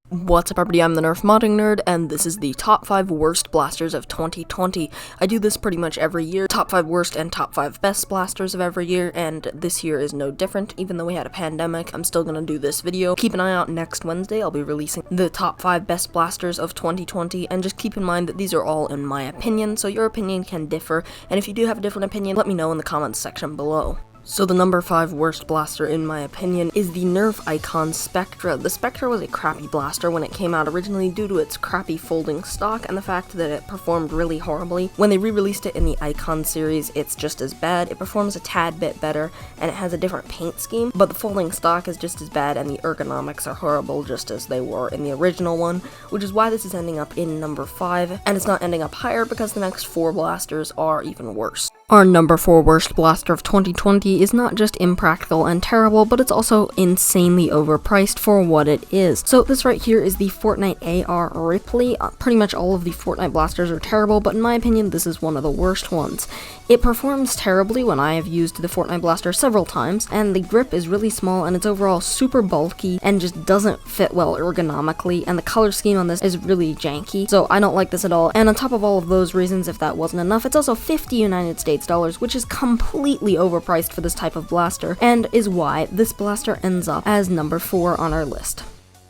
What's up everybody, I'm the TheNerfModdingNerd, and this is the top 5 worst blasters of 2020. I do this pretty much every year, top 5 worst and top 5 best blasters of every year, and this year is no different. Even though we had a pandemic, I'm still gonna do this video. Keep an eye out next Wednesday, I'll be releasing the top 5 best blasters of 2020, and just keep in mind that these are all in my opinion, so your opinion can differ, and if you do have a different opinion, let me know in the comments section below. So the number 5 worst blaster in my opinion is the Nerf icon Spectra. The Spectra was a crappy blaster when it came out originally due to its crappy folding stock and the fact that it performed really horribly. When they re-released it in the icon series, it's just as bad. It performs a tad bit better and it has a different paint scheme, but the folding stock is just as bad and the ergonomics are horrible just as they were in the original one, which is why this is ending up in number 5, and it's not ending up higher because the next 4 blasters are even worse. Our number 4 worst blaster of 2020 is not just impractical and terrible, but it's also insanely overpriced for what it is. So this right here is the Fortnite AR Ripley. Pretty much all of the Fortnite blasters are terrible, but in my opinion this is one of the worst ones. It performs terribly when I have used the Fortnite blaster several times, and the grip is really small and it's overall super bulky and just doesn't fit well ergonomically, and the color scheme on this is really janky, so I don't like this at all. And on top of all of those reasons, if that wasn't enough, it's also 50 United States dollars, which is completely overpriced for this type of blaster, and is why this blaster ends up as number 4 on our list.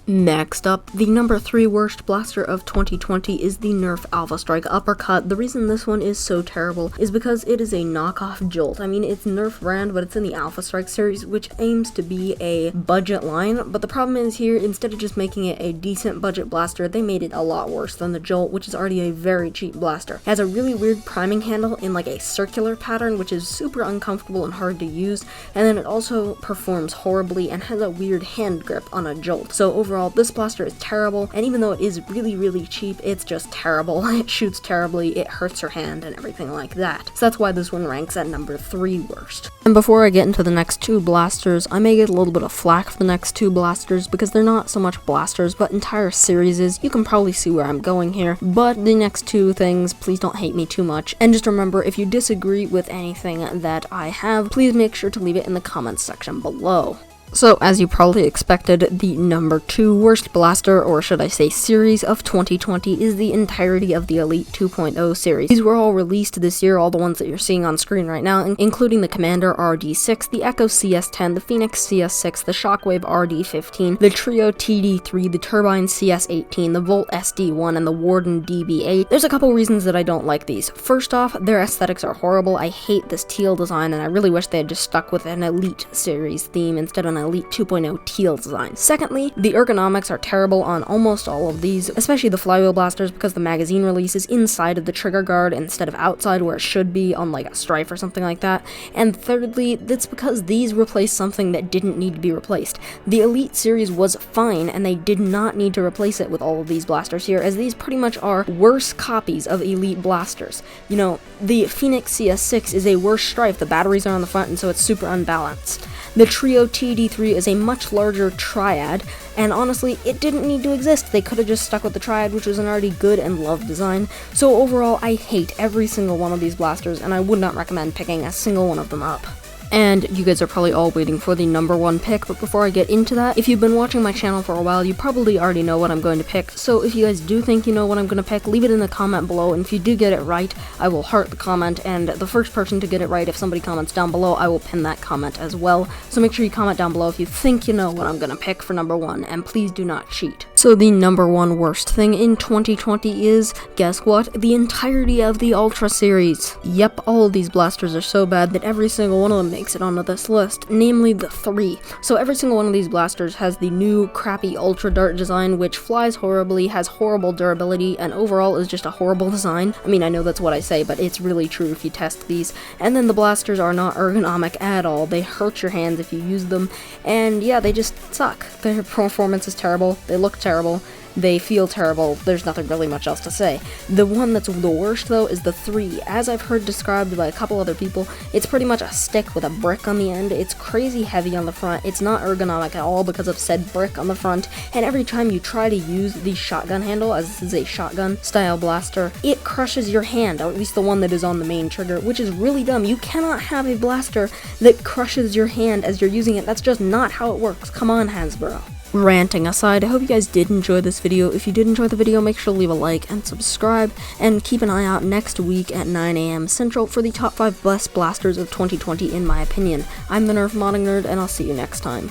Next up, the number 3 worst blaster of 2020 is the Nerf Alpha Strike Uppercut. The reason this one is so terrible is because it is a knockoff Jolt. I mean, it's Nerf brand, but it's in the Alpha Strike series, which aims to be a budget line, but the problem is here, instead of just making it a decent budget blaster, they made it a lot worse than the Jolt, which is already a very cheap blaster. It has a really weird priming handle in like a circular pattern, which is super uncomfortable and hard to use, and then it also performs horribly and has a weird hand grip on a Jolt. So overall, this blaster is terrible, and even though it is really cheap, it's just terrible. It shoots terribly, it hurts your hand, and everything like that. So that's why this one ranks at number 3 worst. And before I get into the next 2 blasters, I may get a little bit of flack for the next 2 blasters because they're not so much blasters, but entire series. You can probably see where I'm going here, but the next 2 things, please don't hate me too much. And just remember, if you disagree with anything that I have, please make sure to leave it in the comments section below. So, as you probably expected, the number 2 worst blaster, or should I say series, of 2020 is the entirety of the Elite 2.0 series. These were all released this year, all the ones that you're seeing on screen right now, including the Commander RD6, the Echo CS10, the Phoenix CS6, the Shockwave RD15, the Trio TD3, the Turbine CS18, the Volt SD1, and the Warden DB8. There's a couple reasons that I don't like these. First off, their aesthetics are horrible. I hate this teal design, and I really wish they had just stuck with an Elite series theme instead of an Elite 2.0 teal design. Secondly, the ergonomics are terrible on almost all of these, especially the flywheel blasters, because the magazine release is inside of the trigger guard instead of outside where it should be on like a Strife or something like that. And thirdly, that's because these replace something that didn't need to be replaced. The Elite series was fine, and they did not need to replace it with all of these blasters here, as these pretty much are worse copies of Elite blasters. You know, the Phoenix CS6 is a worse Strife. The batteries are on the front, and so it's super unbalanced. The Trio TD3 is a much larger triad, and honestly, it didn't need to exist. They could have just stuck with the triad, which was an already good and loved design. So overall, I hate every single one of these blasters, and I would not recommend picking a single one of them up. And you guys are probably all waiting for the number 1 pick, but before I get into that, if you've been watching my channel for a while, you probably already know what I'm going to pick. So if you guys do think you know what I'm going to pick, leave it in the comment below, and if you do get it right, I will heart the comment, and the first person to get it right, if somebody comments down below, I will pin that comment as well. So make sure you comment down below if you think you know what I'm going to pick for number 1, and please do not cheat. So the number 1 worst thing in 2020 is, guess what? The entirety of the Ultra series. Yep, all of these blasters are so bad that every single one of them makes it onto this list, namely the 3. So every single one of these blasters has the new crappy Ultra Dart design, which flies horribly, has horrible durability, and overall is just a horrible design. I mean, I know that's what I say, but it's really true if you test these. And then the blasters are not ergonomic at all. They hurt your hands if you use them, and yeah, they just suck. Their performance is terrible, they look terrible, They feel terrible, there's nothing really much else to say. The one that's the worst though is the 3. As I've heard described by a couple other people, it's pretty much a stick with a brick on the end. It's crazy heavy on the front, it's not ergonomic at all because of said brick on the front, and every time you try to use the shotgun handle, as this is a shotgun style blaster, it crushes your hand, or at least the one that is on the main trigger, which is really dumb. You cannot have a blaster that crushes your hand as you're using it. That's just not how it works. Come on, Hasbro. ranting aside, I hope you guys did enjoy this video. If you did enjoy the video, make sure to leave a like and subscribe, and keep an eye out next week at 9 AM Central for the top 5 best blasters of 2020 in my opinion. I'm the NerfModdingNerd, and I'll see you next time.